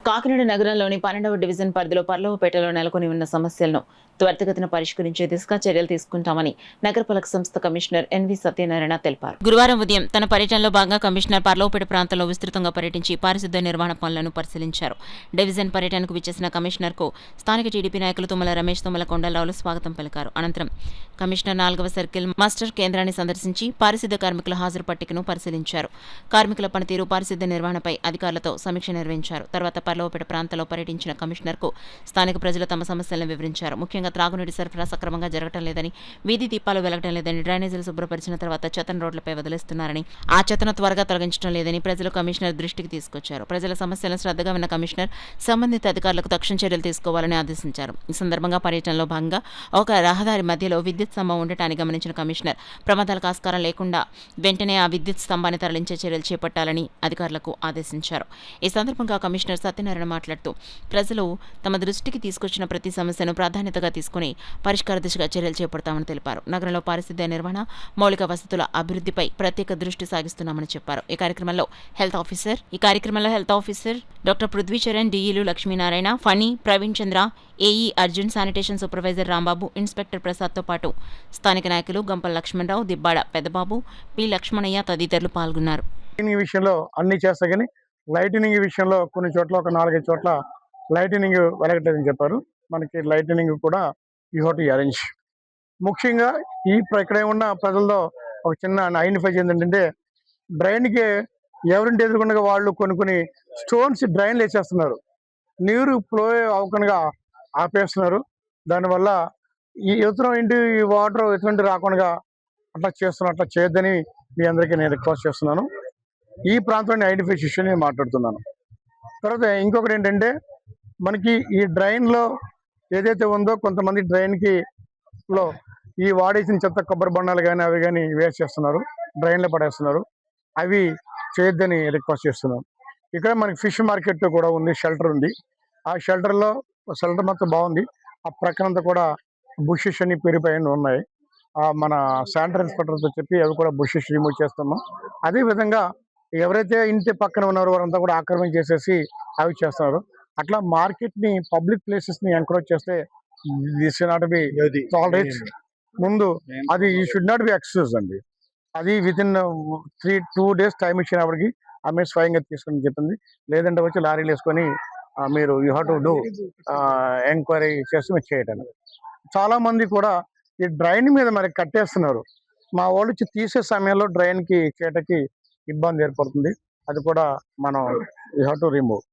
కాకినాడ నగరంలోని 12వ డివిజన్ పరిధిలో పర్లవపేటలో నెలకొని ఉన్న సమస్యలను త్వరితగతిన పరిష్కరించే దిశగా చర్యలు తీసుకుంటామని నగరపాలక సంస్థ కమిషనర్ ఎన్వి సత్యనారాయణ తెలిపారు. గురువారం ఉదయం తన పర్యటనలో భాగంగా కమిషనర్ పర్లవపేట ప్రాంతంలో విస్తృతంగా పర్యటించి పారిశుద్ధ్య నిర్వహణ పనులను పరిశీలించారు. డివిజన్ పర్యటనకు విచ్చేసిన కమిషనర్ కు స్థానిక టీడీపీ నాయకులు తుమ్మల రమేష్, తుమ్మల కొండలరావులు స్వాగతం పలికారు. అనంతరం కమిషనర్ 4వ సర్కిల్ మాస్టర్ కేంద్రాన్ని సందర్శించి పారిశుద్ధ్య కార్మికుల హాజరు పట్టికను పరిశీలించారు. కార్మికుల పనితీరు, పారిశుద్ధ్య నిర్వహణపై అధికారులతో సమీక్ష నిర్వహించారు. తర్వాత పర్లవపేట ప్రాంతంలో పర్యటించిన కమిషనర్ కు స్థానిక ప్రజలు తమ సమస్యలను వివరించారు. ముఖ్యంగా త్రాగునీటి సరఫరా సక్రమంగా జరగటం లేదని, వీధి దీపాలు వెలగటం లేదని, డ్రైనేజీలు శుభ్రపరిచిన తర్వాత చెత్తను రోడ్లపై వదిలేస్తున్నారని, ఆ చెత్తను త్వరగా తొలగించడం లేదని ప్రజలు కమిషనర్ దృష్టికి తీసుకొచ్చారు. ప్రజల సమస్యలను శ్రద్ధగా విన్న కమిషనర్ సంబంధిత అధికారులకు తక్షణ చర్యలు తీసుకోవాలని ఆదేశించారు. ఈ సందర్భంగా పర్యటనలో భాగంగా ఒక రహదారి మధ్యలో విద్యుత్ స్తంభం ఉండటాన్ని గమనించిన కమిషనర్ ప్రమాదాలకు ఆస్కారం లేకుండా వెంటనే ఆ విద్యుత్ స్తంభాన్ని తరలించే చర్యలు చేపట్టాలని అధికారులకు ఆదేశించారు. ఈ సందర్భంగా కమిషనర్ సత్యనారాయణ మాట్లాడుతూ ప్రజలు తమ దృష్టికి తీసుకొచ్చిన ప్రతి సమస్యను ప్రాధాన్యతగా తీసుకుని పరిష్కార దిశగా చర్యలు చేపడతామని తెలిపారు. నగరంలో పారిశుద్ధ్య నిర్వహణ, మౌలిక వసతుల అభివృద్ధిపై ప్రత్యేక దృష్టి సాగిస్తున్నామని చెప్పారు. ఈ కార్యక్రమంలో హెల్త్ ఆఫీసర్ డాక్టర్ పృథ్వీచరణ్, డిఈలు Lakshminarayana, Phani, Praveen Chandra, AE Arjun, sanitation supervisor Rambabu, inspector ప్రసాద్తో పాటు స్థానిక నాయకులు గంపల లక్ష్మణరావు, దిబ్బాడ పెద్దబాబు, పి లక్ష్మణయ్య తదితరులు పాల్గొన్నారు. ఈ విషయంలో అన్ని చేస్తా కానీ లైటినింగ్ విషయంలో కొన్ని చోట్ల ఒక 4-5 చోట్ల లైటినింగ్ వెలగట్లేదని చెప్పారు. మనకి లైటినింగ్ కూడా యూ హ్యావ్ టు అరేంజ్. ముఖ్యంగా ఇక్కడ ఉన్న ప్రజల్లో ఒక చిన్న ఐడెంటిఫై ఏంటంటే డ్రైన్కి ఎవరింటి ఎదుర్కొండగా వాళ్ళు కొన్ని స్టోన్స్ డ్రైన్లు వేసేస్తున్నారు. నీరు ఫ్లో అవ్వకుండా ఆపేస్తున్నారు. దానివల్ల ఈ ఎదురు ఇంటి వాటర్ ఎటువంటి రాకుండా అట్లా చేస్తున్నారు. అట్లా చేయొద్దని మీ అందరికీ నేను రిక్వెస్ట్ చేస్తున్నాను. ఈ ప్రాంతంలో ఐడెంటిఫై ఇష్యూ నేను మాట్లాడుతున్నాను. తర్వాత ఇంకొకటి ఏంటంటే మనకి ఈ డ్రైన్లో ఏదైతే ఉందో కొంతమంది డ్రైన్కి లో ఈ వాడేసిన చెత్త కొబ్బరి బొండాలు కానీ అవి కానీ వేస్ట్ చేస్తున్నారు, డ్రైన్లో పడేస్తున్నారు. అవి చేయొద్దని రిక్వెస్ట్ చేస్తున్నాను. ఇక్కడ మనకి ఫిష్ మార్కెట్ కూడా ఉంది, షెల్టర్ ఉంది. ఆ షెల్టర్ మొత్తం బాగుంది. ఆ ప్రక్కనంతా కూడా బుషెస్ అన్ని పెరిగిపోయి ఉన్నాయి. మన శానిటరీ ఇన్స్పెక్టర్తో చెప్పి అవి కూడా బుషెస్ రిమూవ్ చేస్తున్నాం. అదేవిధంగా ఎవరైతే ఇంటి పక్కన ఉన్నారో వారంతా కూడా ఆక్రమణ చేసేసి అవి చేస్తున్నారు. అట్లా మార్కెట్ని, పబ్లిక్ ప్లేసెస్ని ఎంకరేజ్ చేస్తే this should not be tolerate. ముందు అది ఈ షుడ్ నాట్ బి ఎక్స్క్యూజ్ అండి. అది వితిన్ 2 days టైం ఇచ్చినప్పటికి ఆమె స్వయంగా తీసుకుని చెప్పింది. లేదంటే వచ్చి లారీలు వేసుకొని మీరు you have to do enquiry చేసి మీరు చేయటం. చాలా మంది కూడా ఈ డ్రైన్ మీద మరి కట్టేస్తున్నారు. మా వాళ్ళు వచ్చి తీసే సమయంలో డ్రైన్కి చేయటకి ఇబ్బంది ఏర్పడుతుంది. అది కూడా మనం యూ హ్యావ్ టు రిమూవ్.